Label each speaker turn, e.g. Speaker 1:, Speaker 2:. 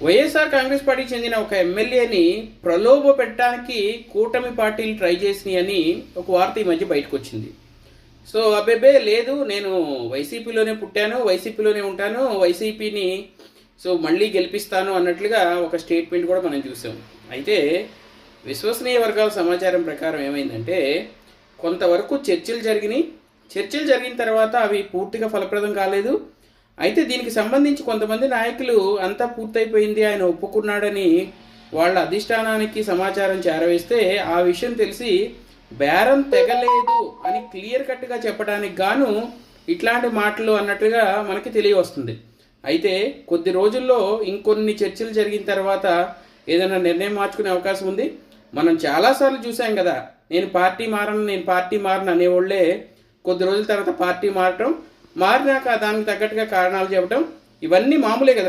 Speaker 1: వైఎస్ఆర్ కాంగ్రెస్ పార్టీకి చెందిన ఒక ఎమ్మెల్యేని ప్రలోభ పెట్టడానికి కూటమి పార్టీలు ట్రై చేసినాయి అని ఒక వార్త ఈ మధ్య బయటకు వచ్చింది. సో అబ్బెబ్బే లేదు, నేను వైసీపీలోనే పుట్టాను, వైసీపీలోనే ఉంటాను, వైసీపీని మళ్ళీ గెలిపిస్తాను అన్నట్లుగా ఒక స్టేట్మెంట్ కూడా మనం చూసాం. అయితే విశ్వసనీయ వర్గాల సమాచారం ప్రకారం ఏమైందంటే, కొంతవరకు చర్చలు జరిగిన తర్వాత అవి పూర్తిగా ఫలప్రదం కాలేదు. అయితే దీనికి సంబంధించి కొంతమంది నాయకులు అంతా పూర్తయిపోయింది, ఆయన ఒప్పుకున్నాడని వాళ్ళ అధిష్టానానికి సమాచారం చేరవేస్తే, ఆ విషయం తెలిసి బేరం తెగలేదు అని క్లియర్ కట్గా చెప్పడానికి గాను ఇట్లాంటి మాటలు అన్నట్టుగా మనకి తెలియవస్తుంది. అయితే కొద్ది రోజుల్లో ఇంకొన్ని చర్చలు జరిగిన తర్వాత ఏదైనా నిర్ణయం మార్చుకునే అవకాశం ఉంది. మనం చాలాసార్లు చూసాం కదా, నేను పార్టీ మారను అనేవాళ్ళే కొద్ది రోజుల తర్వాత పార్టీ మారినాక దానికి తగ్గట్టుగా కారణాలు చెప్పడం, ఇవన్నీ మామూలే కదా.